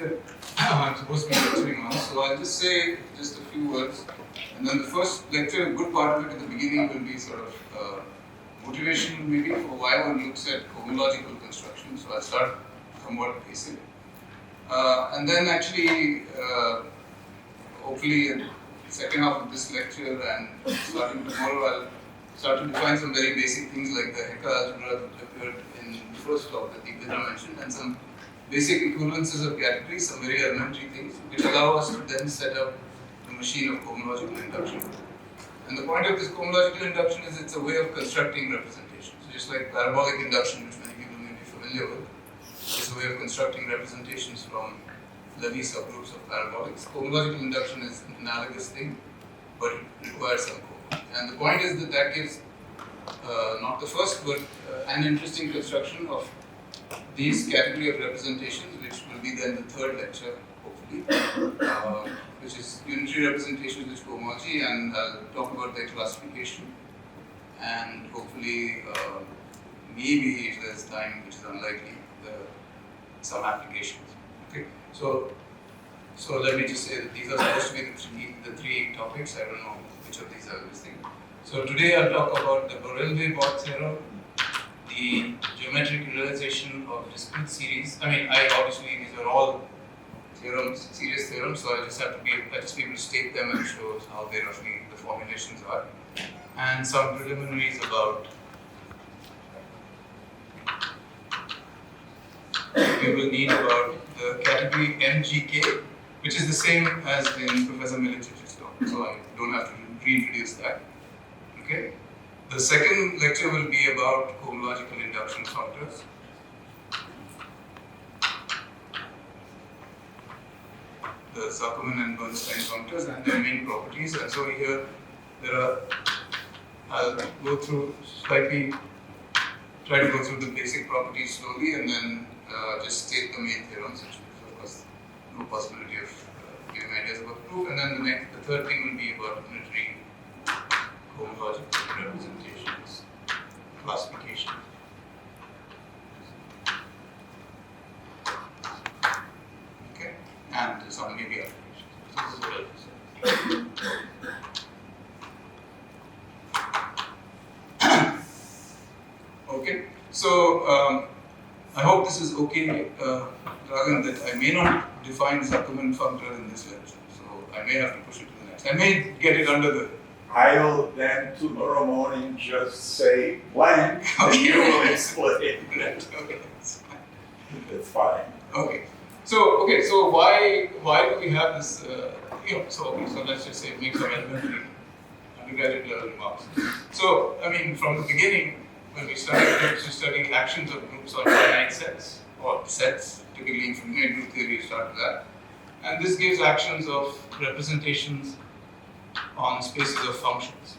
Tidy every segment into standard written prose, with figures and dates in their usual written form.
that I'm supposed to be lecturing on. So I'll just say just a few words. And then the first lecture, a good part of it at the beginning will be sort of motivation maybe for why one looks at homological construction. So I'll start somewhat basic. And then actually, hopefully in the second half of this lecture and starting tomorrow, I'll start to define some very basic things like the Hecke algebra that appeared in the first talk that Deependra mentioned, and some basic equivalences of categories, some very elementary things, which allow us to then set up the machine of homological induction. And the point of this homological induction is it's a way of constructing representation. So just like parabolic induction, which many people may be familiar with, it's a way of constructing representations from Levy subgroups of parabolics. Homological induction is an analogous thing, but it requires some code. And the point is that that gives not the first, but an interesting construction of these category of representations, which will be then the third lecture, hopefully, which is unitary representations which go homology, and I'll talk about their classification, and hopefully, maybe if there's time, which is unlikely, some applications. Okay, so let me just say that these are supposed to be the three topics. I don't know which of these are listing. So today I'll talk about the Borel-Weber theorem, the geometric realization of discrete series. I mean, obviously these are all theorems, serious theorems, so I just be able to state them and show how they roughly the formulations are, and some preliminaries about we will need about the category MGK, which is the same as in Professor Milich's talk, so I don't have to reintroduce that. Okay. The second lecture will be about homological induction functors. The Zuckerman and Bernstein functors and their main properties. And so here I'll go through try to go through the basic properties slowly, and then just state the main theorems, which is of course no possibility of giving ideas about proof. And then the third thing will be about unitary homological representations, classification. Okay, and some maybe applications. Okay, so I hope this is okay, Ragan, that I may not define Zuckerman functor in this lecture, so I may have to push it to the next. I may get it under the. I'll then tomorrow morning just say blank, and you will explain. Right. Okay, that's fine. That's fine. Okay. So why do we have this? So let's just say make some elementary undergraduate level remarks. So I mean, from the beginning, when we started to study actions of groups on finite sets or sets, typically in finite group theory, we start with that, and this gives actions of representations on spaces of functions.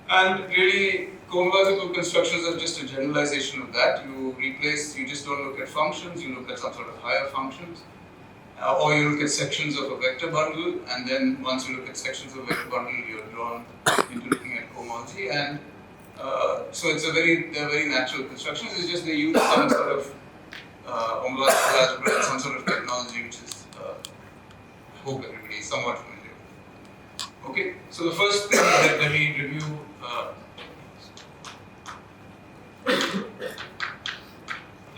And really, homological constructions are just a generalization of that. You just don't look at functions, you look at some sort of higher functions, or you look at sections of a vector bundle, and then once you look at sections of a vector bundle, you're drawn into looking at homology. And so they're very natural constructions. It's just they use some sort of homological algebra and some sort of technology, which is I hope everybody is somewhat familiar with. Okay, so the first thing that let me review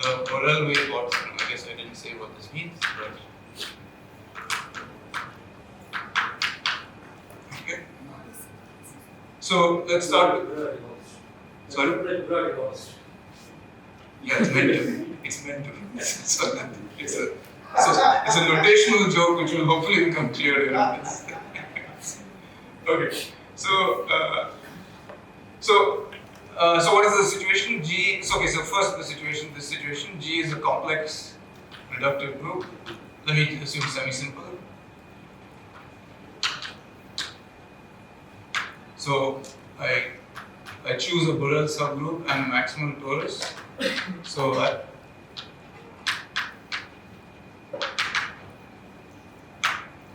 the Borel-Weber theorem. I guess I didn't say what this means, but okay. So let's start with. Sorry? Yeah, it's meant to. It's meant to. So it's a notational joke which will hopefully become clear in this. Okay. So what is the situation? G. So first this situation. G is a complex reductive group. Let me assume semi-simple. So I choose a Borel subgroup and a maximal torus. So I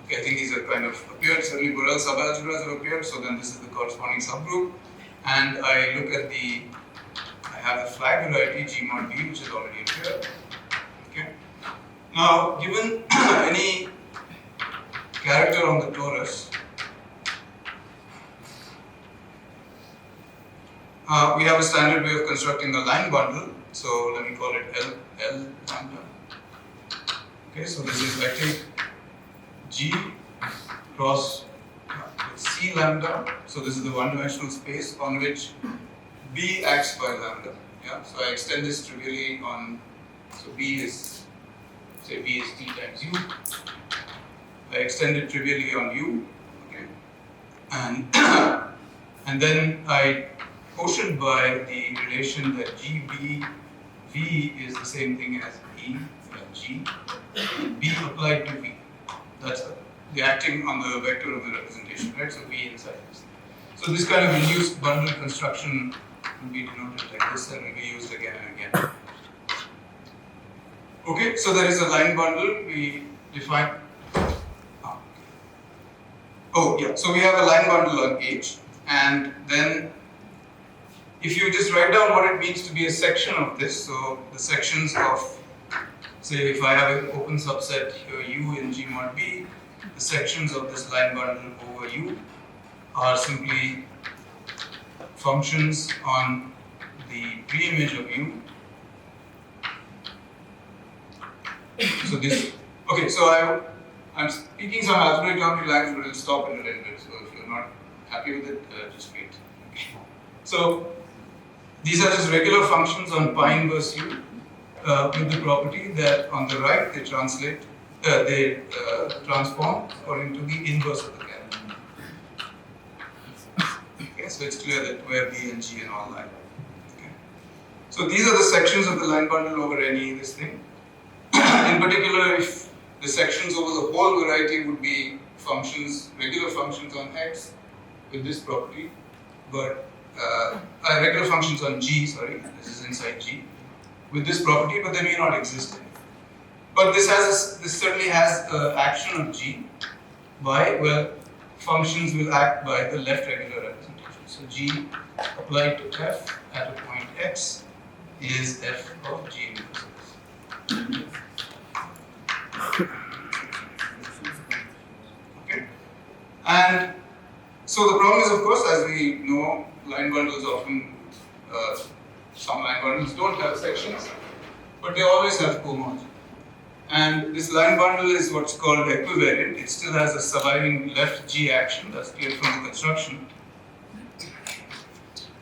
think these are kind of appeared. Certainly Borel subalgebras have appeared. So then this is the corresponding subgroup. And I look at I have the flag variety G mod B, which is already appeared. Now, given any character on the torus, we have a standard way of constructing a line bundle. So let me call it L lambda. Okay, so this is vector G cross C lambda. So this is the one-dimensional space on which B acts by lambda. Yeah, so I extend this trivially on. So B is, say B is T times U. I extend it trivially on U. Okay, and and then I quotient by the relation that GB V is the same thing as E and G, B applied to V. That's the acting on the vector of the representation, right? So V inside this. So this kind of reduced bundle construction will be denoted like this and will be used again and again. Okay, so there is a line bundle. We define. Oh yeah, so we have a line bundle on H, and then if you just write down what it means to be a section of this, so the sections of, say if I have an open subset here U in G mod B, the sections of this line bundle over U are simply functions on the pre-image of U. So this, okay, so I'm speaking some algebraic geometry language, but it'll stop in a little bit. So if you're not happy with it, just wait. So these are just regular functions on pi inverse U with the property that on the right they translate, transform according to the inverse of the character. Okay, so it's clear that where B and G and all lie. Okay. So these are the sections of the line bundle over any this thing. In particular, if the sections over the whole variety would be functions, regular functions on X with this property, but regular functions on G, sorry, this is inside G, with this property, but they may not exist anymore. But this certainly has action of G by, well, functions will act by the left regular representation. So G applied to F at a point X is F of G inverse X. Okay, and so the problem is, of course, as we know, line bundles often, some line bundles don't have sections, but they always have cohomology. And this line bundle is what's called equivariant. It still has a surviving left G action, that's clear from the construction.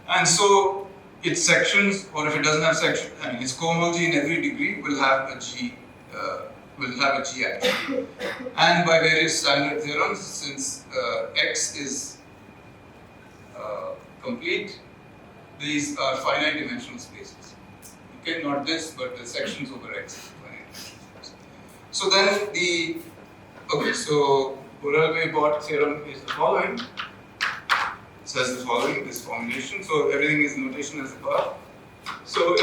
And so its sections, or if it doesn't have sections, I mean its cohomology in every degree will have a G action. And by various standard theorems, since X is complete, these are finite dimensional spaces. Okay, not this, but the sections over X is finite dimensional space. So then so Borel-Bott theorem is the following. It says the following, this formulation. So everything is notation as above. So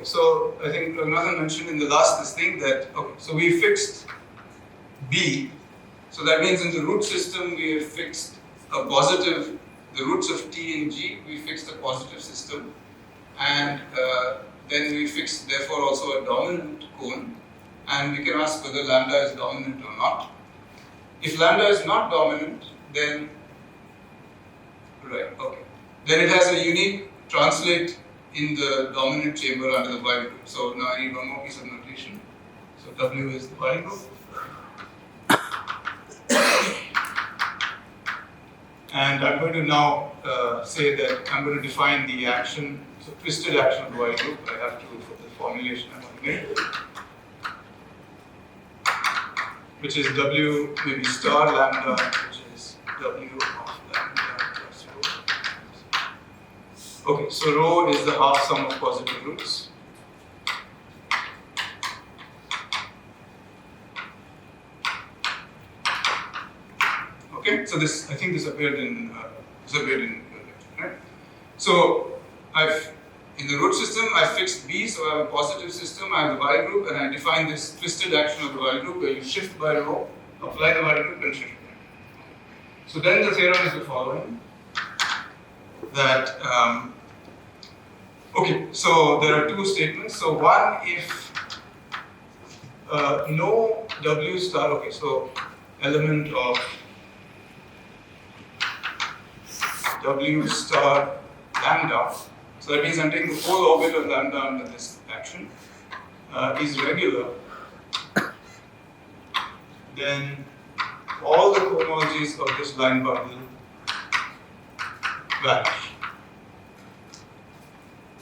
so I think Raghunath mentioned in the last this thing that, so we fixed B. So that means in the root system we have fixed a positive, the roots of T and G, we fixed a positive system. And then we fixed therefore also a dominant cone. And we can ask whether lambda is dominant or not. If lambda is not dominant, then, then it has a unique translate in the dominant chamber under the while group. So now I need one more piece of notation. So W is the while group. And I'm going to now say that I'm going to define the action, so twisted action of the while group. I have to, for the formulation I want to make, which is W maybe star lambda, which is W of lambda plus rho. Okay, so rho is the half sum of positive roots. Okay, so this, I think this appeared in your lecture, right? So in the root system, I fixed B, so I have a positive system, I have the while group, and I define this twisted action of the while group where you shift by rho, apply the while group, and shift. So then the theorem is the following, that, so there are two statements. So one, if no W star, okay, so element of W star lambda, so that means I'm taking the whole orbit of lambda under this action, is regular, then all the cohomologies of this line bundle vanish.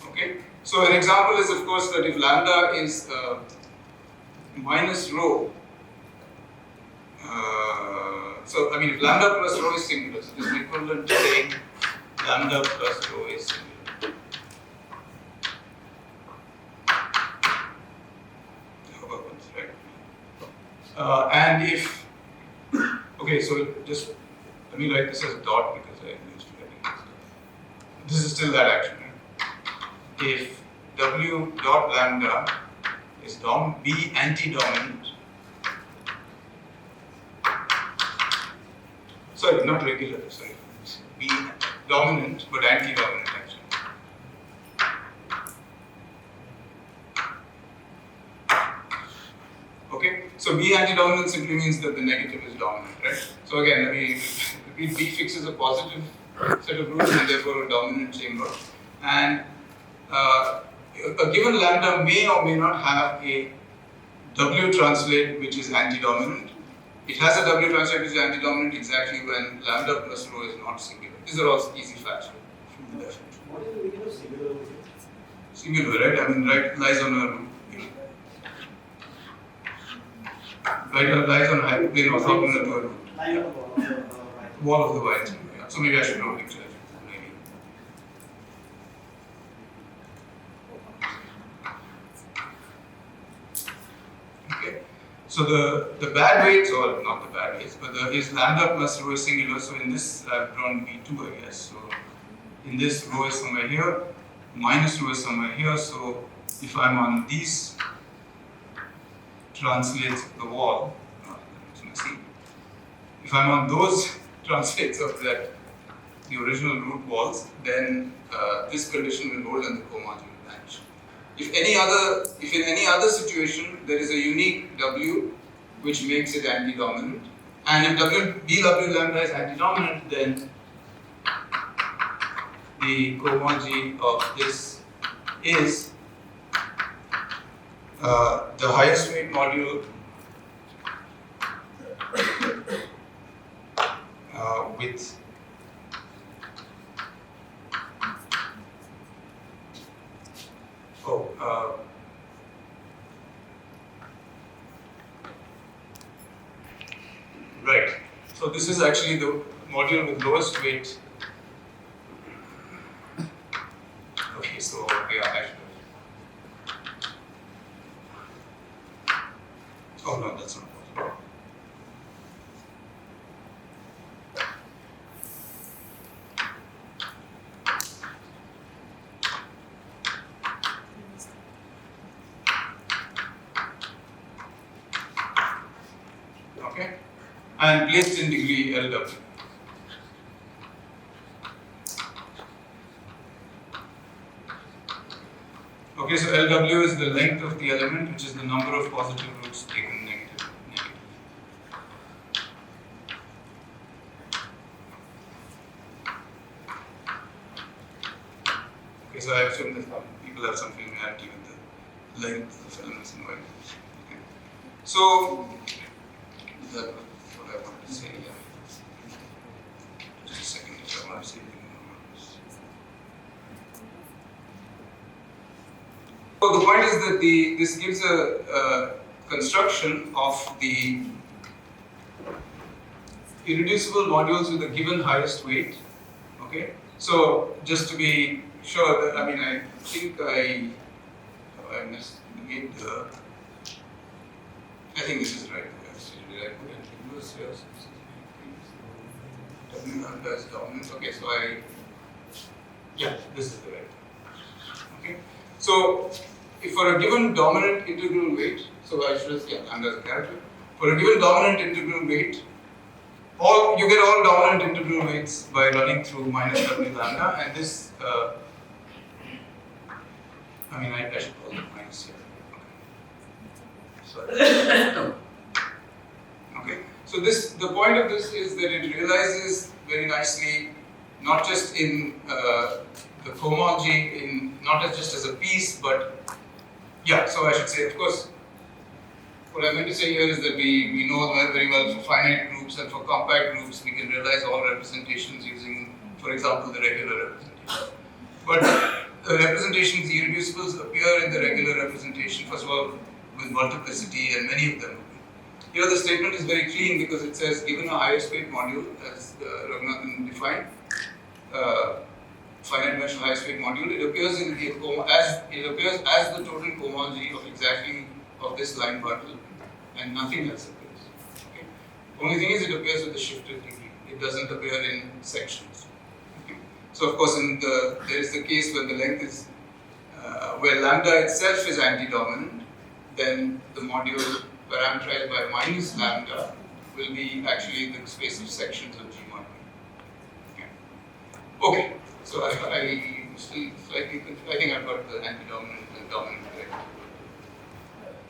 Okay? So an example is of course that if lambda is minus rho, so I mean if lambda plus rho is singular, so this is equivalent to saying lambda plus rho is singular. Right? And if, okay, so just let me write this as a dot because I used to writing this. This is still that action. Right? If W dot lambda is B anti-dominant, sorry, not regular, sorry, B dominant but anti-dominant actually. Okay, so B anti-dominant simply means that the negative is dominant, right? So again, let me repeat, B fixes a positive set of roots and therefore a dominant chamber. And a given lambda may or may not have a W translate which is anti-dominant. It has a W translate which is anti-dominant exactly when lambda plus rho is not singular. These are all easy facts from the definition. What is the meaning of singular? Singular, right? I mean, right lies on a right lies on a hyperplane orthogonal to a root. Line of right. Wall of the y. Yeah. So maybe I should know picture. Maybe. Okay. So the bad weights, or not the bad weights, but is lambda plus rho is singular. So in this I've drawn B2, I guess. So in this rho is somewhere here, minus rho is somewhere here. So if I'm on these translates of the wall, if I'm on those translates of that, the original root walls, then this condition will hold and the cohomology will vanish. If in any other situation there is a unique W which makes it anti-dominant, and if BW lambda is anti-dominant, then the cohomology of this is the highest weight module with right. So this is actually the module with lowest weight. Okay, so yeah, I should have. Oh no, that's not possible. Okay, and placed in degree LW. Okay, so LW is the length of the element, which is the number of positive roots taken negative. Okay, so I assume that people have some familiarity with the length of elements in y. Okay. So that's what I wanted to say. Yeah. Just a second, if I want to say anything more about this. So the point is that this gives a construction of the irreducible modules with a given highest weight. Okay, so just to be sure that I think I made the. I think this is right. Did I put continuous here? W lambda is dominant. Okay, so this is the right. Okay. So, if for a given dominant integral weight, so I should say lambda as a character. For a given dominant integral weight, you get all dominant integral weights by running through minus W lambda, and this, I should call it minus here. Okay. Sorry. Okay. So the point of this is that it realizes very nicely, not just in the cohomology, not just as a piece, but yeah. So I should say, of course, what I meant to say here is that we know very well for finite groups and for compact groups, we can realize all representations using, for example, the regular representation. But the representations, the irreducibles, appear in the regular representation, first of all, with multiplicity, and many of them. Here the statement is very clean because it says, given a higher space module, as Raghunathan defined, finite dimensional higher space module, it appears as the total cohomology of exactly of this line bundle, and nothing else appears. Okay? Only thing is, it appears with the shifted degree. It doesn't appear in sections. Okay? So of course, there is the case when the length is where lambda itself is anti-dominant, then the module parameterized by minus lambda will be actually the space of sections of G mod. Okay, so I still slightly confused. I think I've got the anti-dominant and dominant correct.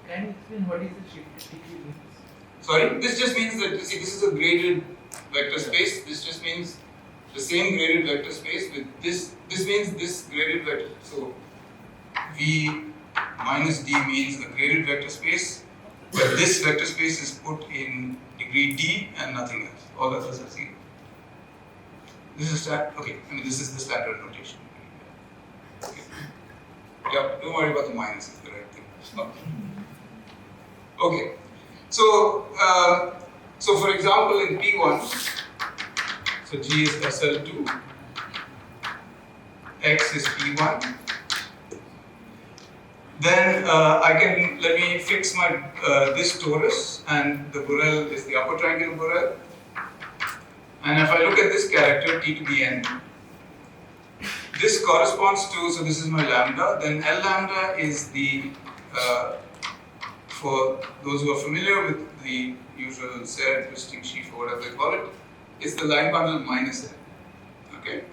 Can you explain what is the shifted degree means? Sorry, this just means that, you see, this is a graded vector space. This just means the same graded vector space with this. This means this graded vector. So V minus D means a graded vector space, but this vector space is put in degree D and nothing else. All others are zero. This is this is the standard notation. Okay. Yeah, don't worry about the minus, it's the right thing. Okay. So for example, in P1, so G is SL2, X is P1. Then let me fix my this torus, and the Borel is the upper triangular Borel. And if I look at this character, T to the n, this corresponds to, so this is my lambda, then L lambda is the, for those who are familiar with the usual Serre twisting sheaf or whatever they call it, it's the line bundle minus N. Okay?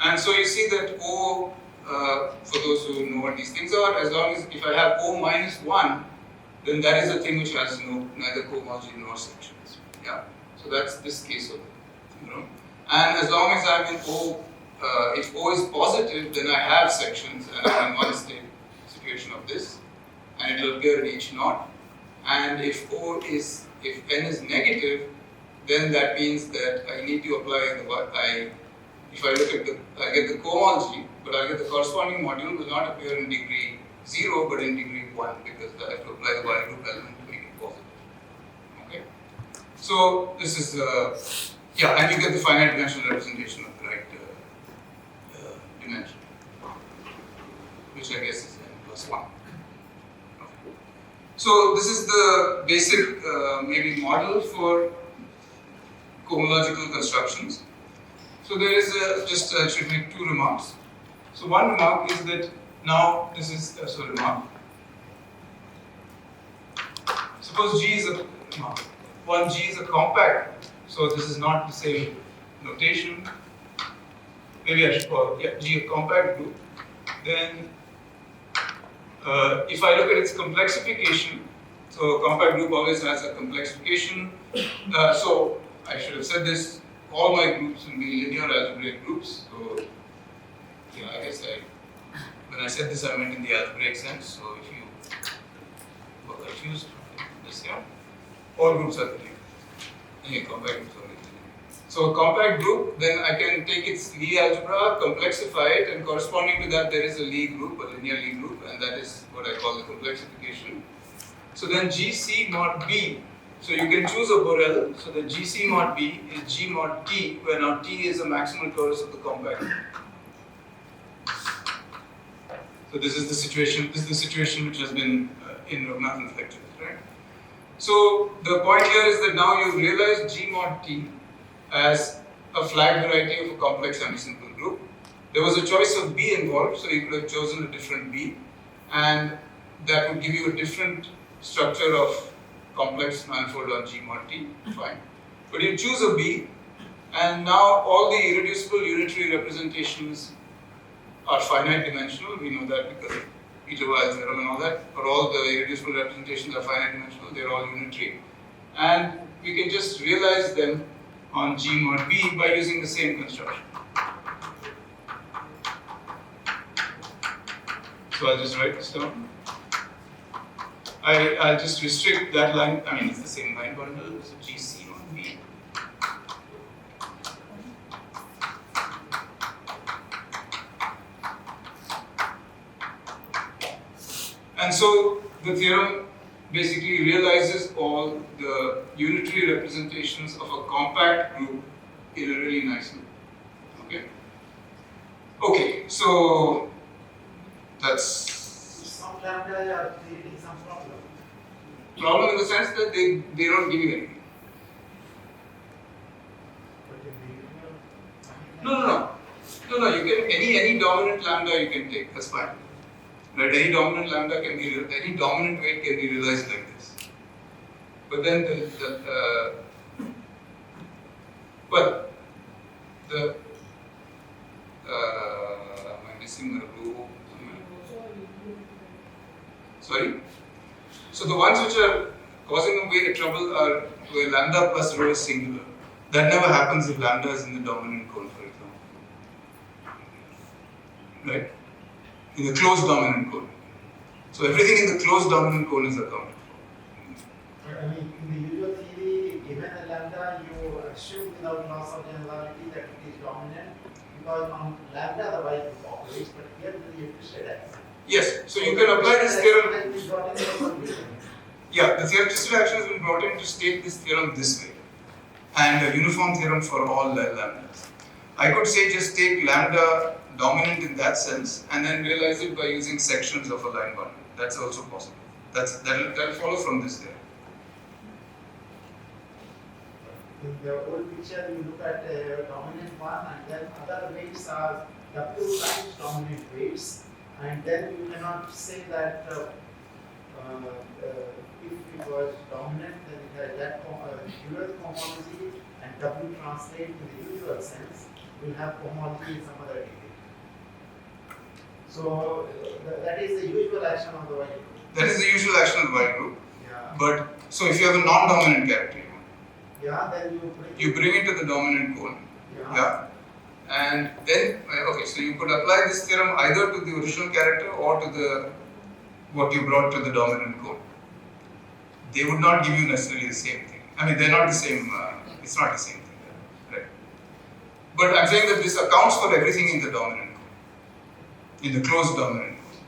And so you see that O, for those who know what these things are, as long as if I have O minus 1, then that is a thing which has neither cohomology nor sections. Yeah? So that's this case of it. And as long as I'm in O, if O is positive, then I have sections, and I'm in one state situation of this, and it will appear in each knot. And if N is negative, then that means that I need to apply if I look at I get the cohomology, but I get the corresponding module will not appear in degree 0, but in degree 1, because I have to apply the Y group element to make it positive. Okay? So this is and you get the finite dimensional representation of the right dimension, which I guess is n plus 1. Okay. So this is the basic maybe model for cohomological constructions. So there is I should make two remarks. So one remark is that now this is a remark. Suppose G is a compact. So this is not the same notation. Maybe I should call G a compact group. Then if I look at its complexification, so a compact group always has a complexification. So I should have said this, all my groups will be linear algebraic groups. So I guess when I said this I meant in the algebraic sense. So if you were confused this, all groups are linear. Compact groups are linear. So a compact group, then I can take its Lie algebra, complexify it, and corresponding to that there is a Lie group, a linear Lie group, and that is what I call the complexification. So then GC mod B, so you can choose a Borel, so the GC mod B is G mod T, where now T is a maximal torus of the compact group. So this is the situation which has been in Raghunathan's lectures, right? So the point here is that now you realize G mod T as a flag variety of a complex semisimple group. There was a choice of B involved, so you could have chosen a different B, and that would give you a different structure of complex manifold on G mod T, fine. But you choose a B, and now all the irreducible unitary representations are finite dimensional. We know that because Peter-Weyl theorem and all that, or all the irreducible representations are finite dimensional, they're all unitary. And we can just realize them on G mod B by using the same construction. So I'll just write this down. I'll just restrict that line, I mean it's the same line bundle, so GC mod B. And so the theorem basically realizes all the unitary representations of a compact group in a really nice way. Okay? Okay, so that's Some lambda are creating some problem. problem in the sense that they don't give you anything. No, you can any dominant lambda you can take, that's fine. Right, any dominant lambda can be, any dominant weight can be realized like this. But then am I missing a row? Sorry? So the ones which are causing them way trouble are where lambda plus rho is singular. That never happens if lambda is in the dominant cone, for example. Right? In the closed dominant cone. So everything in the closed dominant cone is accounted for. I mean, in the usual theory, given a lambda, you assume without loss of generality that it is dominant because on lambda the y group operates, but here you have to say that. Yes, so you can apply this theorem. Yeah, the theoretical action has been brought in to state this theorem this way, and a uniform theorem for all lambdas. I could say just take lambda dominant in that sense, and then realize it by using sections of a line bundle. That's also possible. That'll follow from this theorem. In the old picture, you look at dominant one, and then other weights are W times dominant weights, and then you cannot say that if it was dominant, then it has that dual cohomology, and W translate in the usual sense will have cohomology in some other degree. So that is the usual action of the Y group. That is the usual action of the Y group. Yeah. But so if you have a non-dominant character, Yeah, then you bring it to the dominant cone. Yeah. And then okay, so you could apply this theorem either to the original character or to the what you brought to the dominant cone. They would not give you necessarily the same thing. I mean, they're not the same. It's not the same thing, right? But I'm saying that this accounts for everything in the dominant cone, in the closed dominant cone.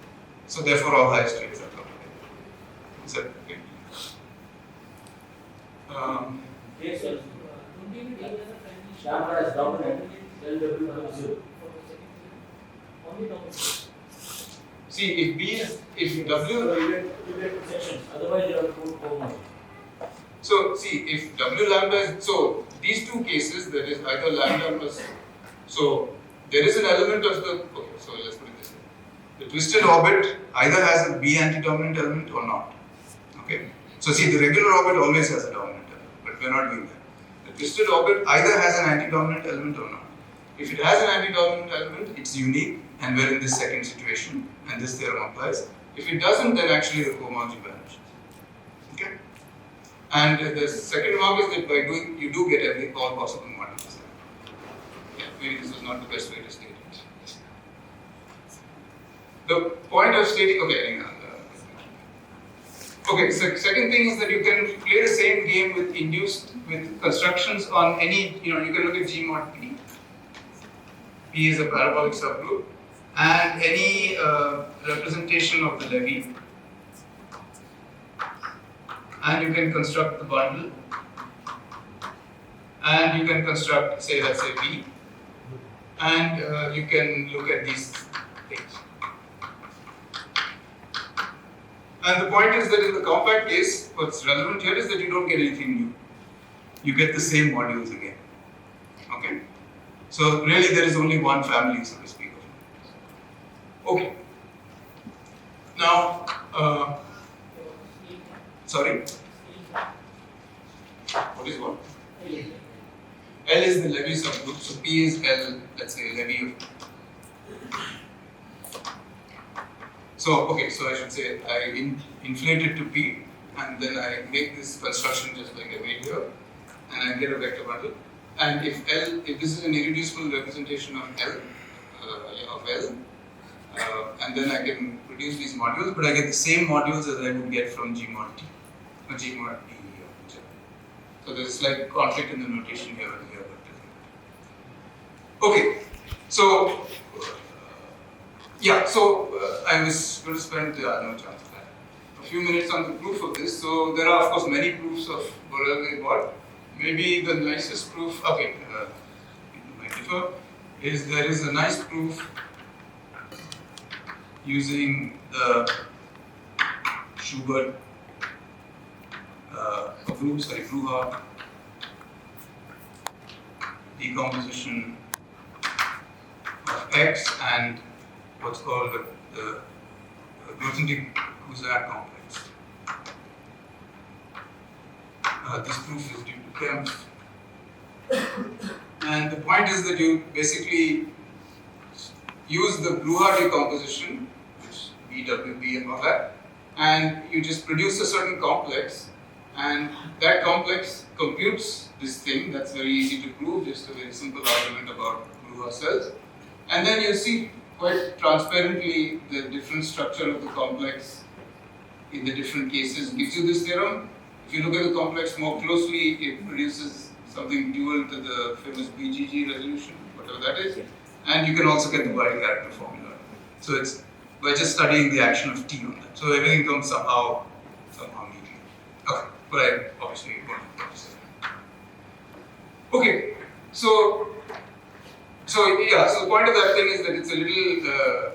So therefore, all high states are covered. Is that okay? Yes, sir. Lambda is dominant, then W becomes 0. See, if W. So you get sections, otherwise you have to put cohomology. So see, if W lambda is, so these two cases, there is either lambda plus, so there is an element of the, okay, so let's put it this way. The twisted orbit either has a B anti-dominant element or not. Okay. So see, the regular orbit always has a dominant element, but we're not doing that. The twisted orbit either has an anti-dominant element or not. If it has an anti-dominant element, it's unique, and we're in this second situation, and this theorem applies. If it doesn't, then actually the cohomology vanishes. Okay? And the second remark is that by doing, you do get all possible modules. Yeah, maybe this is not the best way to state it. The point of stating, okay, okay, so second thing is that you can play the same game with constructions on any, you can look at G mod P. P is a parabolic subgroup, and any representation of the levy. And you can construct the bundle, and you can construct, say, let's say B, and you can look at these things. And the point is that in the compact case, what's relevant here is that you don't get anything new. You get the same modules again. Okay? So really there is only one family, so to speak. Okay. Now, sorry? What is what? L is the levy subgroup, so P is L, let's say levy of. so I should say I inflate it to P, and then I make this construction just like I made here, and I get a vector bundle. And if this is an irreducible representation of L, and then I can produce these modules, but I get the same modules as I would get from G mod T, or G mod P here. So there's a slight conflict in the notation here and here, but okay. So I was going to spend no chance of that. A few minutes on the proof of this. So there are of course many proofs of Borel-Gay-Bott. Maybe the nicest proof, NairTIFR, is there is a nice proof using the Schubert, Bruha decomposition of X and what's called the Grothendieck-Cusack complex. This proof is due to Kempf. And the point is that you basically use the Bruha decomposition, which BWB and all that, and you just produce a certain complex, and that complex computes this thing. That's very easy to prove, just a very simple argument about Bruha cells. And then you see quite transparently the different structure of the complex in the different cases gives you this theorem. If you look at the complex more closely, it produces something dual to the famous BGG resolution, whatever that is. And you can also get the bi-character formula. So it's by just studying the action of T on that. So everything comes somehow neatly. Okay, but I obviously want to say that. Okay, so the point of that thing is that it's a little,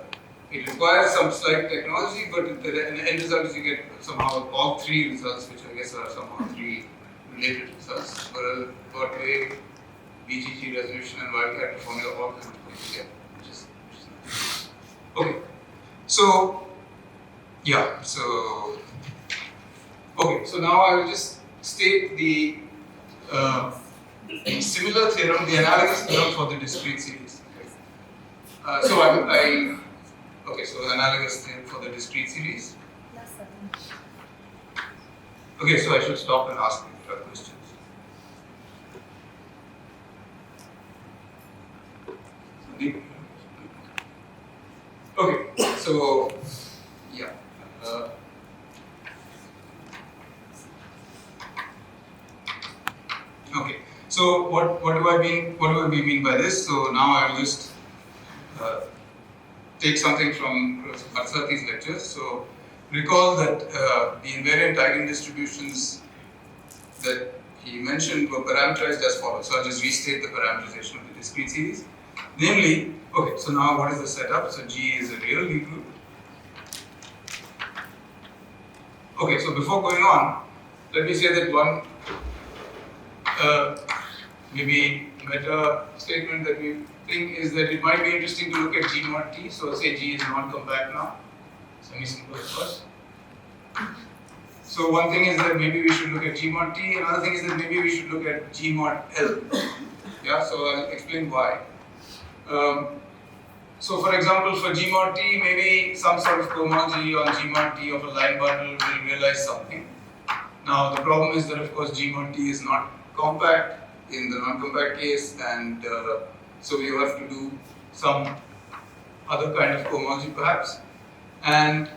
it requires some slight technology, but the end result is you get somehow all three results, which I guess are somehow three related results. Borel-Gay, BGG resolution, and bi-character formula all come together, which is nice. Okay, so now I will just state the similar theorem, the analogous theorem for the discrete series. So analogous theorem for the discrete series. Okay, so I should stop and ask if you have questions. Okay, so yeah. Okay, so what do we mean by this? So now I will just take something from Professor Barsati's lectures. So recall that the invariant eigendistributions that he mentioned were parameterized as follows. So I'll just restate the parameterization of the discrete series. Namely, okay, so now what is the setup? So G is a real Lie group. Okay, so before going on, let me say that one maybe meta statement that we think is that it might be interesting to look at G mod T. So say G is non-compact now. Semi-simple at first. So one thing is that maybe we should look at G mod T. Another thing is that maybe we should look at G mod L. Yeah, so I'll explain why. So for example, for G mod T, maybe some sort of cohomology on G mod T of a line bundle will realize something. Now the problem is that of course G mod T is not compact in the non-compact case, and so you have to do some other kind of cohomology perhaps. And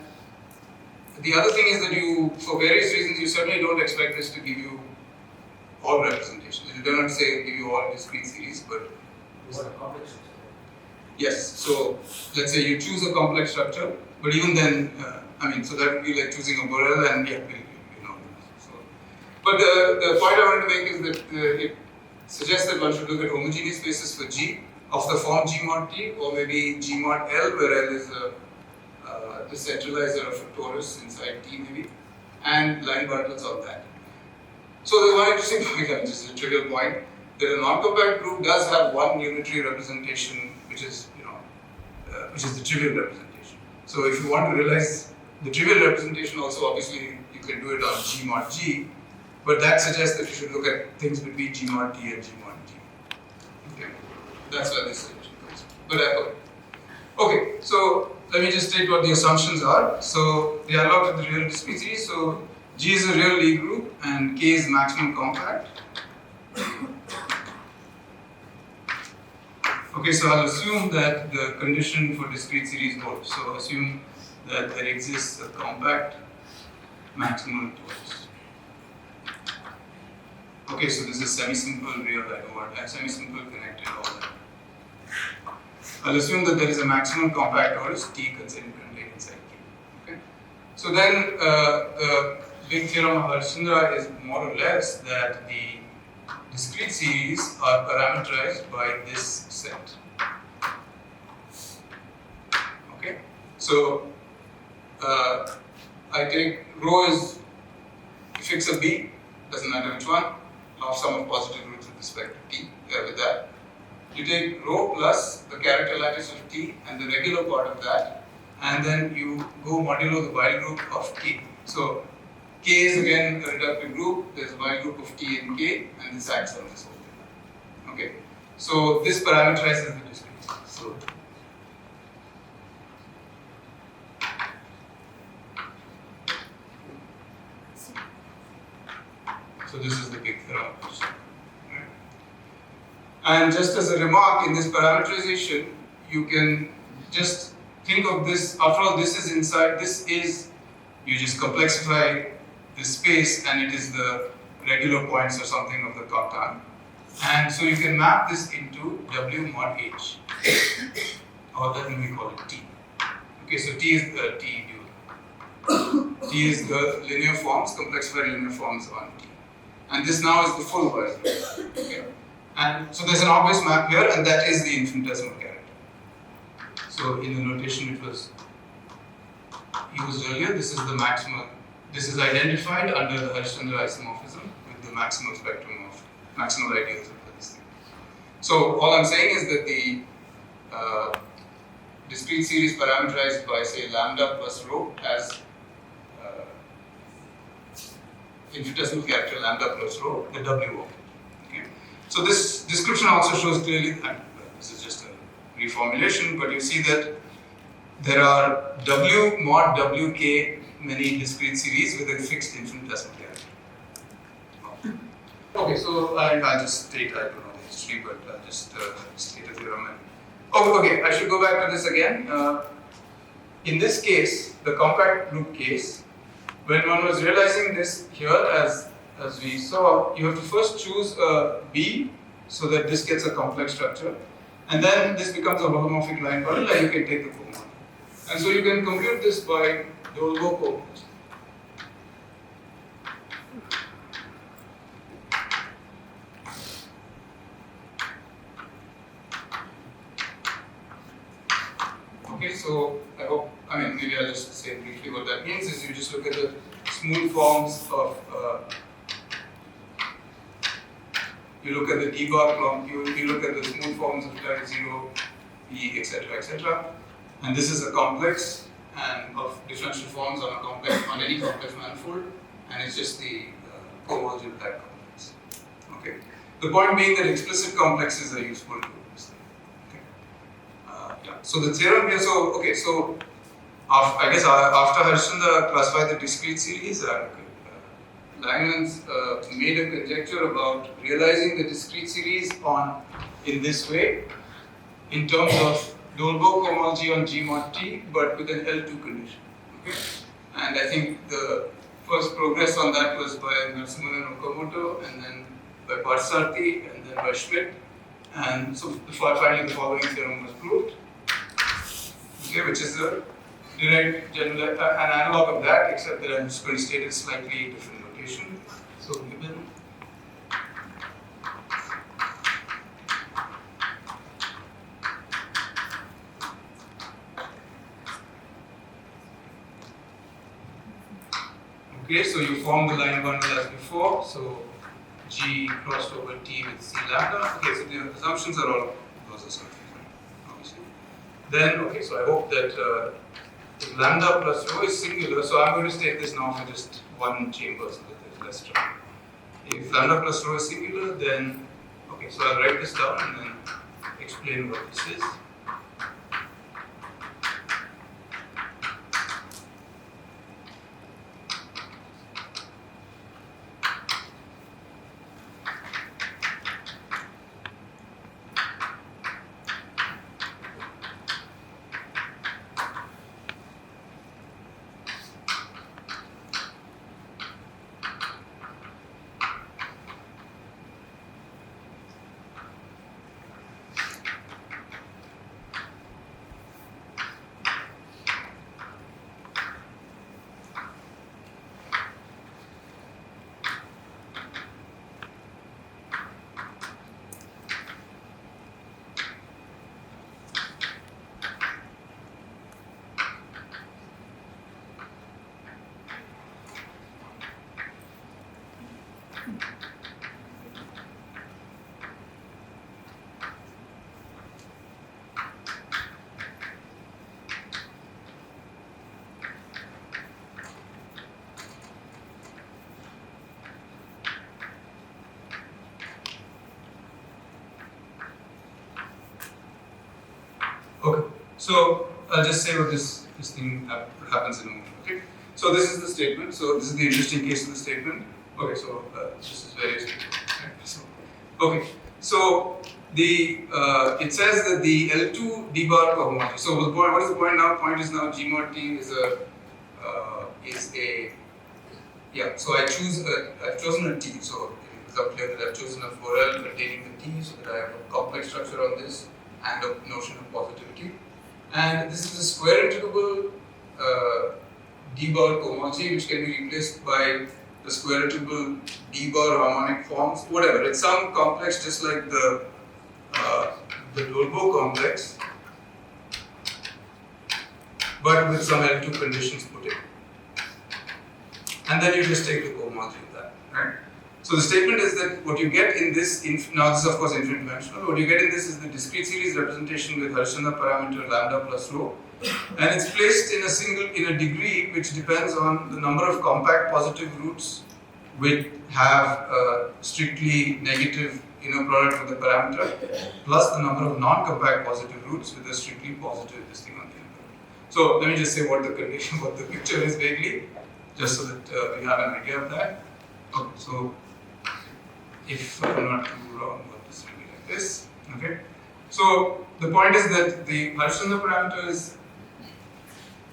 the other thing is that you, for various reasons, you certainly don't expect this to give you all representations. It will not say give you all discrete series, but What a complex structure. yes. So let's say you choose a complex structure, but even then, so that would be like choosing a Borel, and yeah, you know. So, but the point I want to make is that it suggests that one should look at homogeneous spaces for G of the form G mod T, or maybe G mod L, where L is the centralizer of a torus inside T maybe, and line bundles of that. So there's one interesting point, just a trivial point, that a non-compact group does have one unitary representation, which is the trivial representation. So if you want to realize the trivial representation, also obviously you can do it on G mod G, but that suggests that you should look at things between G mod T and G mod G. Okay, that's where this solution comes. But okay, so let me just state what the assumptions are. So they are allowed to the real discrete series. So G is a real Lie group and K is maximum compact. Okay, so I'll assume that the condition for discrete series holds. So assume that there exists a compact maximum twice. Okay, so this is semi-simple real, I know what, semi-simple connected, all that. I'll assume that there is a maximum compact torus T contained inside K. Okay, so then the big theorem of Harshchandra is more or less that the discrete series are parameterized by this set. Okay, so I take rho is fix a B, doesn't matter which one, of sum of positive roots with respect to T. With that, you take rho plus the character lattice of T and the regular part of that, and then you go modulo the while group of K. So K is again a reductive group, there's a while group of T and K, and this acts on this whole thing. Okay, so this parameterizes the discrete. So this is the big theorem. Right? And just as a remark, in this parameterization, you can just think of this, after all, this is inside, this is, you just complexify this space and it is the regular points or something of the Cartan. And so you can map this into W mod H, or then we call it T. Okay, so T is the T dual. T is the linear forms, complexified linear forms on T. And this now is the full version. Okay? And so there's an obvious map here, and that is the infinitesimal character. So in the notation it was used earlier, this is the maximal. This is identified under the Harshchandra isomorphism with the maximal spectrum of maximal ideals of this thing. So all I'm saying is that the discrete series parameterized by say lambda plus rho has infinitesimal character lambda plus rho, the W. Okay. So this description also shows clearly that this is just a reformulation, but you see that there are W mod WK many discrete series with a fixed infinitesimal character. Okay, so I'll just state, I don't know the history, but I'll just state a theorem. Oh, okay, I should go back to this again. In this case, the compact group case, when one was realizing this here, as we saw, you have to first choose a B so that this gets a complex structure, and then this becomes a holomorphic line bundle, and you can take the co-model. And so you can compute this by Dolgo co-model. Okay, so maybe I'll just say briefly what that means is you just look at the smooth forms of, you look at the D-bar clone, you look at the smooth forms of type 0, P, etc. And this is a complex and of differential forms on a complex, on any complex manifold, and it's just the convergent type complex. Okay. The point being that explicit complexes are useful to this thing. Okay. Yeah. So the theorem here. So I guess after Harshchandra classified the discrete series, Langlands made a conjecture about realizing the discrete series in this way, in terms of Dolgo cohomology on G mod T, but with an L2 condition. Okay? And I think the first progress on that was by Narasimhan and Okamoto, and then by Parsarthi, and then by Schmidt. And so finally the following theorem was proved, okay, which is a direct general, an analog of that, except that I'm just going to state a slightly different notation. So given okay, so you form the line bundle as before. So G crossed over T with C lambda. Okay, so the assumptions are all those assumptions, obviously. Then, okay, so I hope that if lambda plus rho is singular, so I'm going to state this now for just one chamber so that there's less trouble. If lambda plus rho is singular, then, okay, so I'll write this down and then explain what this is. Okay, so I'll just say what this thing happens in a moment. Okay, so this is the statement. So this is the interesting case of the statement. Okay, so this is very straightforward. Right? So, okay, so the it says that the L2 d bar homology. So the point, what is the point now? Point is now G mod T is a yeah. So I've chosen a T. So it is up here that I've chosen a 4L containing the T, so that I have a complex structure on this and a notion of positivity. And this is a square integrable d bar cohomology, which can be replaced by the square integrable d bar harmonic forms, whatever. It's some complex just like the Dolbeau complex, but with some L2 conditions put in. And then you just take the cohomology of that, right? So the statement is that what you get in this, now this is of course infinite dimensional, what you get in this is the discrete series representation with Harshanda parameter lambda plus rho, and it's placed in a degree which depends on the number of compact positive roots which have strictly negative inner product with the parameter, plus the number of non-compact positive roots with a strictly positive this thing on the inner product. So let me just say what the condition, what the picture is vaguely, just so that we have an idea of that. Okay, so if I'm not too wrong, what this will be like this. Okay. So the point is that the Harshanda parameter is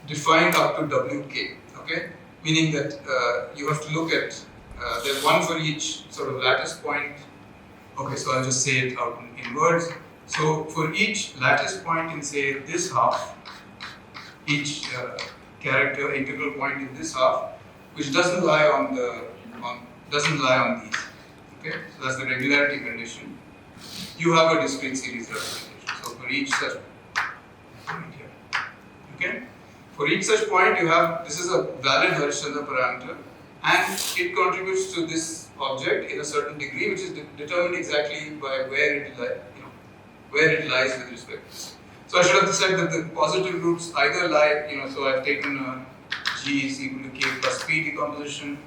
defined up to WK. Okay, meaning that you have to look at there's one for each sort of lattice point. Okay, so I'll just say it out in words. So for each lattice point in say this half, each character integral point in this half, which doesn't lie on these. Okay, so that's the regularity condition. You have a discrete series representation. So for each such point here, okay, for each such point you have, this is a valid Harshanda parameter, and it contributes to this object in a certain degree, which is determined exactly by where it lies with respect to this. So I should have said that the positive roots either lie, so I've taken a G is equal to K plus P decomposition,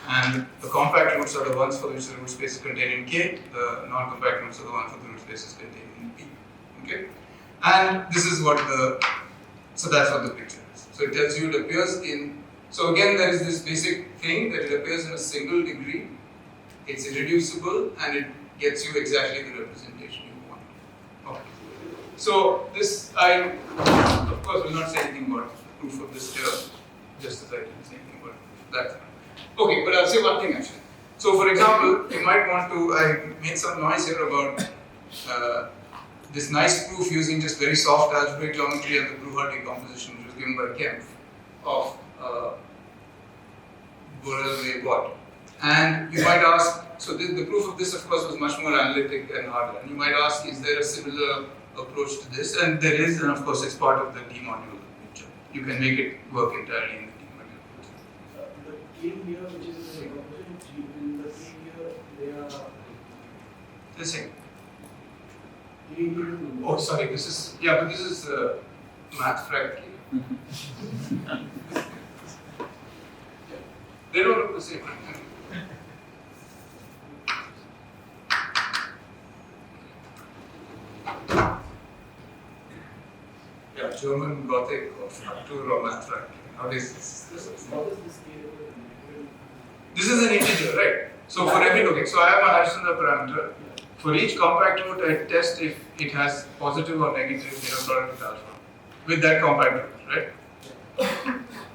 and the compact roots are the ones for which the root space is contained in K, the non-compact roots are the ones for the root space is contained in P. Okay? And this is what so that's what the picture is. So it tells you it appears in, so again there is this basic thing that it appears in a single degree, it's irreducible, and it gets you exactly the representation you want. Okay. So this, I of course will not say anything about proof of this term, just as I didn't say anything about that. Okay, but I'll say one thing actually. So for example, you might want to, I made some noise here about this nice proof using just very soft algebraic geometry and the Breuer decomposition, which was given by Kempf of Borel-Watt. And you might ask, so the proof of this of course was much more analytic and harder. And you might ask, is there a similar approach to this? And there is, and of course it's part of the D module picture. You can make it work entirely in the D module. The K here, which is in the decomposition, in the K here, they are The same. K here. Oh, sorry, this is, yeah, but this is math frac. They don't look the same. Yeah, German Gothic or Fraktur or math frac. Nowadays, this is What is this K? This is an integer, right? So for every, okay, so I have a Harshanda parameter. For each compact root, I test if it has positive or negative inner product with alpha, with that compact root, right?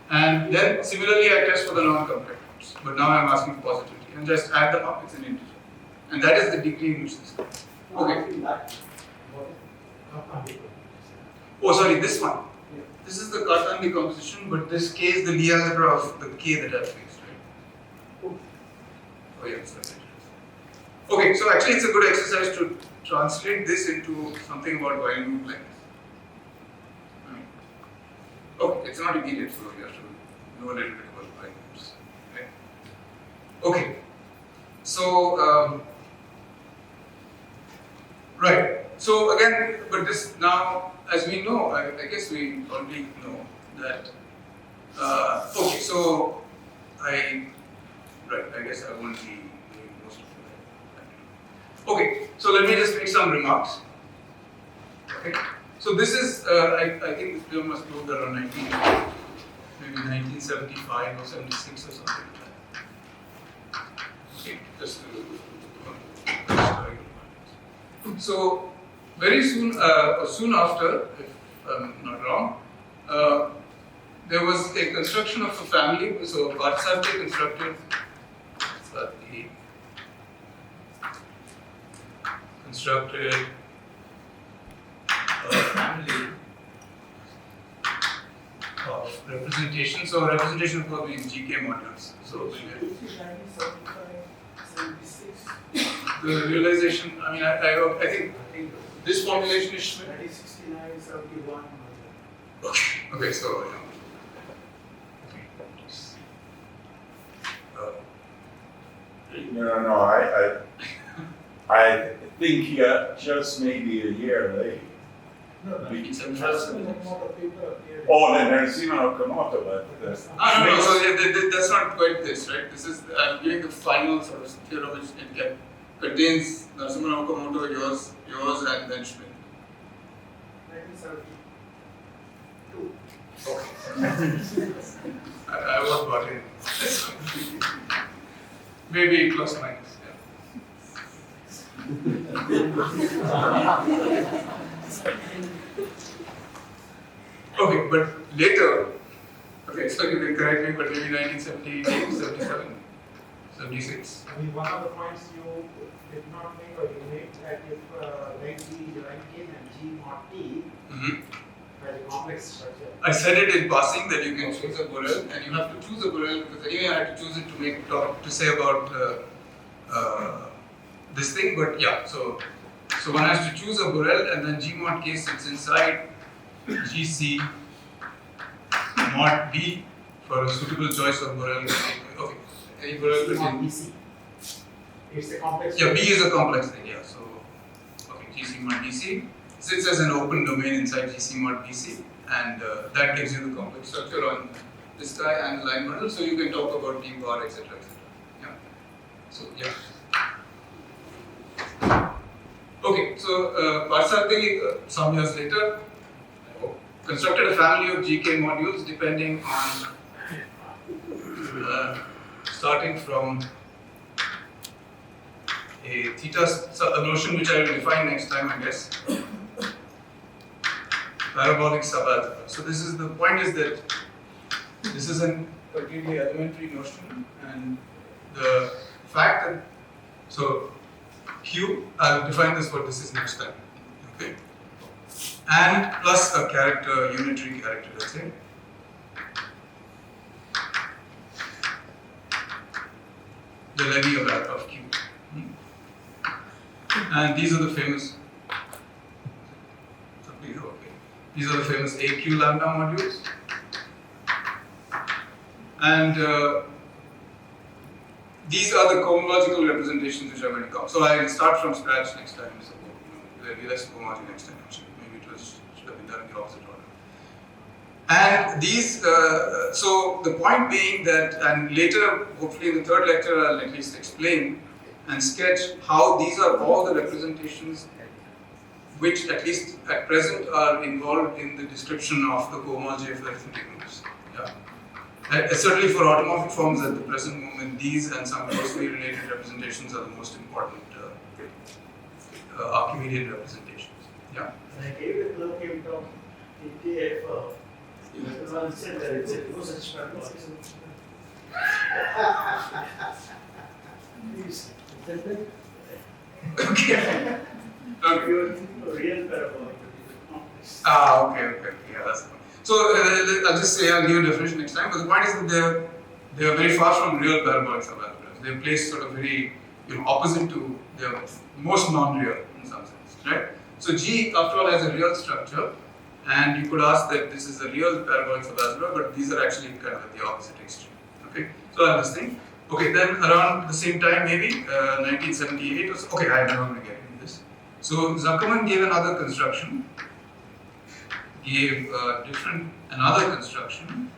And then similarly, I test for the non-compact roots. But now I'm asking for positivity, and just add them up, it's an integer. And that is the degree in which this goes. Okay. Oh, sorry, this one. This is the Cartan decomposition, but this K is the Lie algebra of the K that I've fixed, right? Oh, yeah, that's right. Okay, so actually it's a good exercise to translate this into something about while loop length. Okay, it's not immediate, so you have to know a little bit about while loops, right? Okay, So, right. So again, but this now, as we know, I guess we already know that. Okay, so I guess I won't be doing most of it. Okay, so let me just make some remarks. Okay, so this is I think this film was closed around 1975 or 76 or something like that. Okay, just so very soon, or soon after, if I'm not wrong, there was a construction of a family. So Parsate constructed a family of representation. So representation of probably GK modules. So the realization. I mean, I think this formulation is Schmidt. 1969, 71. Okay, so. No, I think just maybe a year late. No, We- 1975. Oh, then Narasimha Okamoto, but No, so that's not quite this, right? This is, I'm giving the final sort of theorem which it contains Narasimha Okamoto, yours, and then Schmidt. 1972. I was brought in. Maybe plus minus, Okay, but later, okay, so you can correct me, but maybe 1978, 77, 76. I mean, one of the points you did not make, or you made, that if Rankin and G mod T Mm-hmm. had a complex structure. I said it in passing that you can choose a Borel, and you have to choose a Borel because anyway I had to choose it to make talk to say about this thing. But yeah, so one has to choose a Borel, and then G mod K sits inside GC mod B for a suitable choice of Borel. Okay, any Borel C mod between. BC. It's a complex. Yeah, B is a complex thing. Yeah, so okay, GC mod BC sits as an open domain inside GC mod BC, and that gives you the complex structure on this guy and the line model. So you can talk about D bar, etc., etc. Yeah. So yeah. Okay, so Parsate, some years later, constructed a family of GK modules depending on starting from a theta notion which I will define next time, I guess. Parabolic subalgebra. So this is the point is that this is a completely elementary notion, and the fact that so Q, I'll define this what this is next time. Okay. And plus a character, unitary character, let's say. The levy of Q. And these are the famous. Okay. These are the famous AQ lambda modules. And these are the cohomological representations which are going to come. So I will start from scratch next time. So there will be less cohomology next time. Actually, maybe it should have been done in the opposite order. And these, so the point being that, and later, hopefully in the third lecture, I'll at least explain and sketch how these are all the representations which, at least at present, are involved in the description of the cohomology of arithmetic groups. Yeah. Certainly for automorphic forms at the present moment, these and some closely related representations are the most important Archimedean representations. Yeah. And I gave the club came from TTIFR. Everyone said that it's a no such parabolic. Please, Okay. Okay. real parabolic. Okay. Yeah, that's the point. So I'll just say I'll give a definition next time. But the point is that they are very far from real parabolic subalgebras. They're placed sort of very opposite to they're most non-real in some sense, right? So G after all has a real structure, and you could ask that this is a real parabolic subalgebra, but these are actually kind of at the opposite extreme. Okay. So I have this thing. Okay, then around the same time, maybe 1978 or so. Okay, I remember getting this. So Zuckerman gave another construction, gave another construction,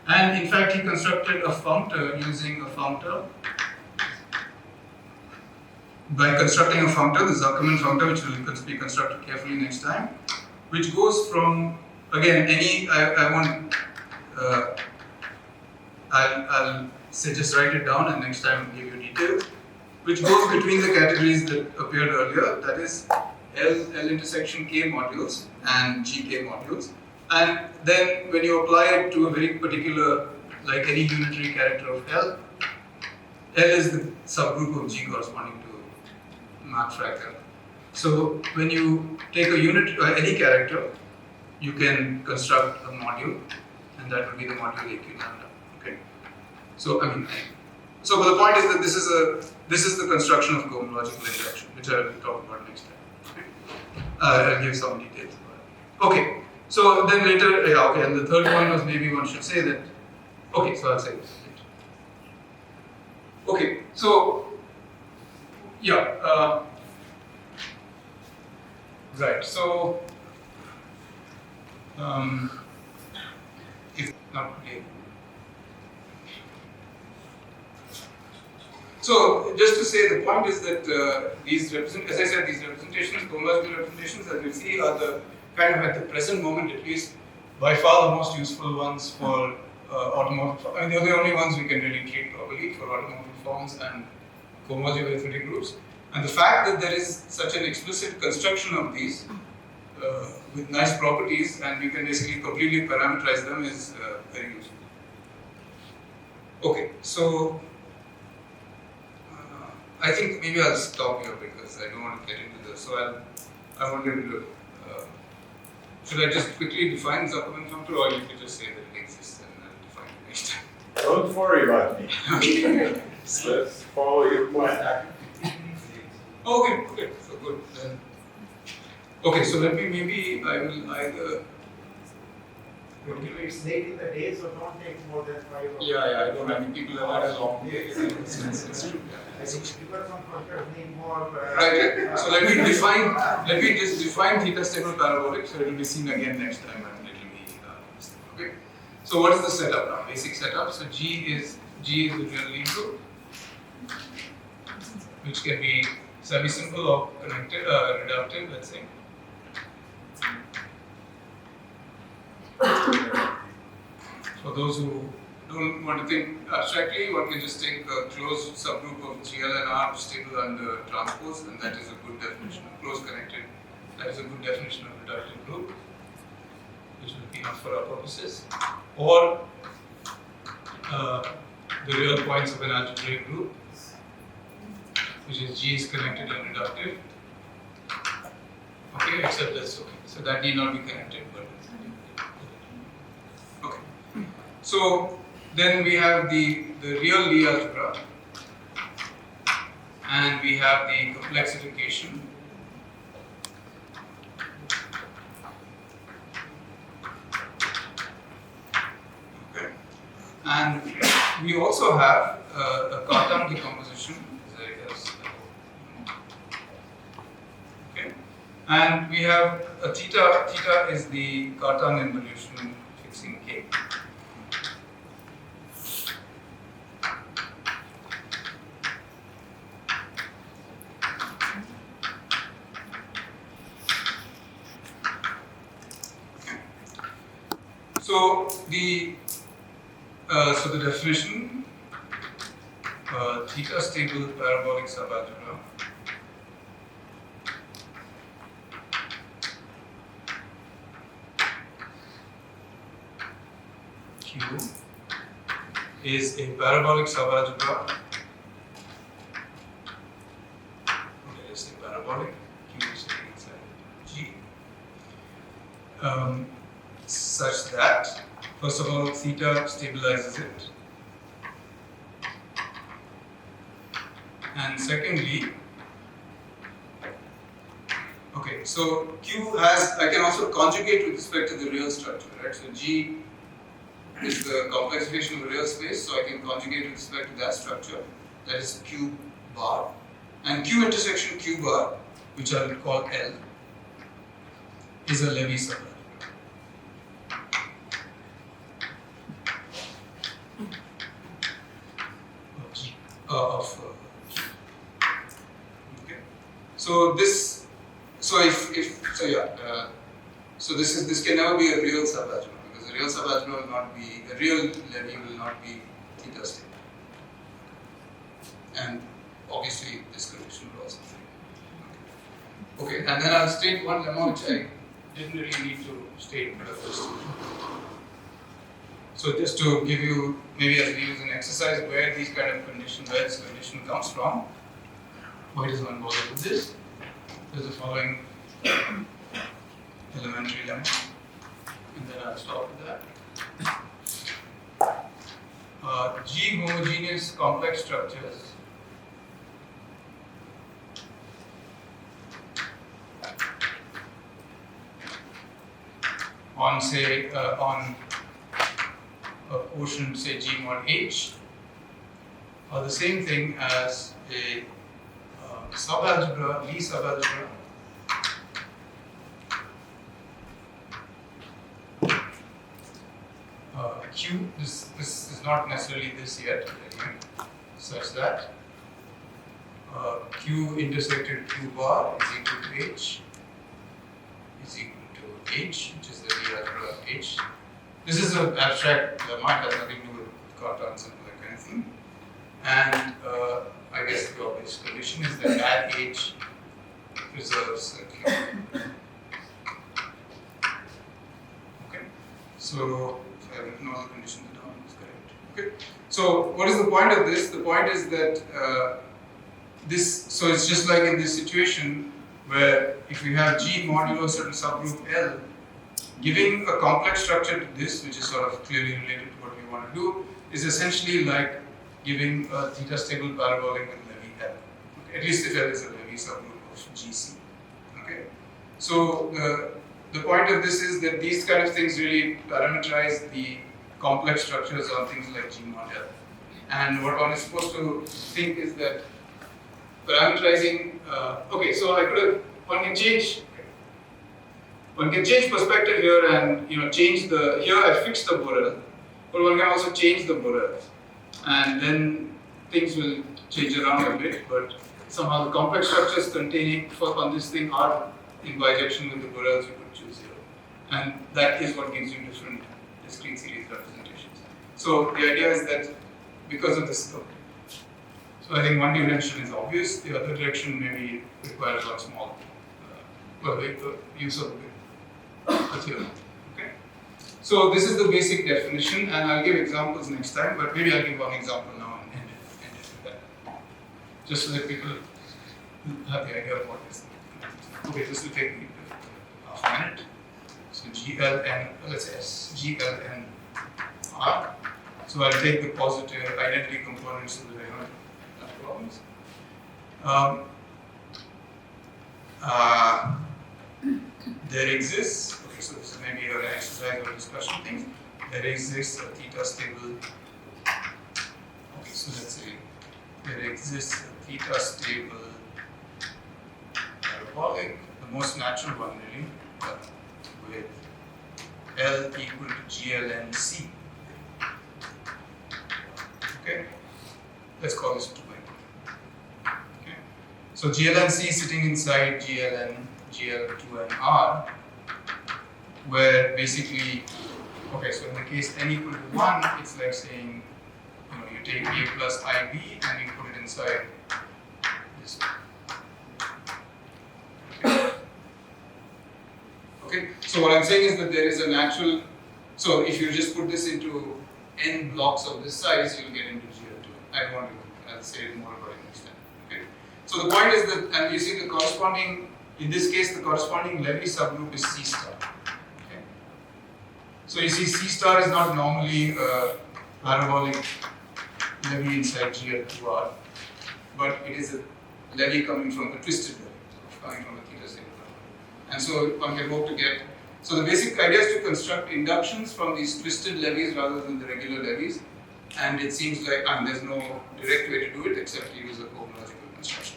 and in fact he constructed a functor using a functor. By constructing a functor, the Zuckerman functor, which will be constructed carefully next time, which goes from, again, I'll say just write it down and next time I'll give you details, which goes between the categories that appeared earlier, that is L intersection K modules and GK modules. And then when you apply it to a very particular, like any unitary character of L is the subgroup of G corresponding to map fractal. So when you take a unit or any character, you can construct a module, and that would be the module AQ lambda. Okay. So but the point is that this is the construction of cohomological induction, which I will talk about next time. Okay. I'll give some details about it. Okay. So then later, and the third one was maybe one should say that. Okay, so I'll say this later. Okay, so right. So if not okay. So just to say, the point is that these representations, cohomological representations, as we see, are the kind of at the present moment at least by far the most useful ones for automorphic. I mean, they're the only ones we can really treat properly for automorphic forms and cohomological arithmetic groups. And the fact that there is such an explicit construction of these with nice properties, and we can basically completely parameterize them, is very useful. Okay, so I think maybe I'll stop here because I don't want to get into this. So I wanted to. Should I just quickly define Zuckerman functor, or you could just say that it exists and I'll define it next time? Don't worry about me. Okay. Let's follow your plan. Okay, so good. Then. Okay, so let me I will either. It's late in the day, so don't take more than 5 hours. Yeah, I don't. I mean, people have had a long day. It's true. I think people from functors need more. Right. So let me just define theta stable parabolic, so it will be seen again next time, and it will be okay. So what is the setup now? Basic setup. So G is the real Lie group, which can be semi-simple or connected, reductive, let's say. For those who don't want to think abstractly, one can just take a closed subgroup of GL and R stable under transpose, and that is a good definition of close connected. That is a good definition of reductive group, which will be enough for our purposes. Or the real points of an algebraic group, which is G is connected and reductive. Okay, except that's okay. So that need not be connected, but okay. So then we have the real Lie algebra, and we have the complexification. Okay. And we also have a Cartan decomposition. Okay. And we have a theta. Theta is the Cartan involution fixing K. So the definition, theta stable parabolic subalgebra Q is a parabolic subalgebra. Okay, let's say parabolic. Q is sitting inside G. Such that, first of all, theta stabilizes it, and secondly, okay, so Q has, I can also conjugate with respect to the real structure, right? So G is the complexification of the real space, so I can conjugate with respect to that structure, that is Q bar. And Q intersection Q bar, which I will call L, is a Levy subalgebra. Okay. So this, so so this can never be a real subalgebra, because a real subalgebra will not be, a real Levy will not be theta stable. And obviously this condition will also fail. Okay, and then I'll state one lemma which I didn't really need to state but first. So just to give you, maybe as we use an exercise where these kind of condition, where this condition comes from, why does one bother with this? There's the following elementary lemma, and then I'll stop with that. G homogeneous complex structures on say on a quotient say G mod H are the same thing as a subalgebra, Lie subalgebra Q. This is not necessarily this yet, anyway, such that Q intersected Q bar is equal to H is equal to H, which is the Lie algebra H. This is an abstract lemma, it has nothing to do with cartons and that kind of thing. And I guess the obvious condition is that add H preserves Q. Okay, so if I have written all the conditions down, it's correct. Okay, so what is the point of this? The point is that so it's just like in this situation where if we have G modulo certain subgroup L, giving a complex structure to this, which is sort of clearly related to what we want to do, is essentially like giving a theta stable parabolic with Levy L. Okay? At least if L is a Levy subgroup of GC. Okay. So the point of this is that these kind of things really parameterize the complex structures on things like G mod L. And what one is supposed to think is that parameterizing. Okay, so one can change perspective here and change the, here I fixed the Borel, but one can also change the Borel, and then things will change around a bit, but somehow the complex structures containing on this thing are in bijection with the Borels you could choose here, and that is what gives you different discrete series representations. So the idea is that because of this, so I think one direction is obvious, the other direction maybe requires one small use of the theorem. Okay? So this is the basic definition, and I'll give examples next time, but maybe I'll give one example now and end it with that. Just so that people have the idea of what this is. Okay, this will take me half a minute. So GLN, let's say GLN R. So I'll take the positive identity components so that I don't have problems. There exists, okay, so this is maybe an exercise or discussion thing. There exists a theta stable. Okay, so let's say there exists a theta stable parabolic, the most natural one really, with L equal to GLNC. Okay, let's call this 2n. Okay, so GLNC is sitting inside GLN, GL2 and R, where basically, okay, so in the case n equal to 1, it's like saying, you take A plus IB and you put it inside this one. Okay, so what I'm saying is that there is a natural, so if you just put this into n blocks of this size, you'll get into GL2. I don't want to, I'll say it more about it next time. Okay, so the point is that, and you see the corresponding, in this case, the corresponding Levy subgroup is C star. Okay, so you see C star is not normally a parabolic Levy inside GL2R, but it is a Levy coming from the twisted Levy, coming from the theta stable. And so one can hope to get So the basic idea is to construct inductions from these twisted levies rather than the regular levies, and it seems like, and there's no direct way to do it except to use a cohomological construction.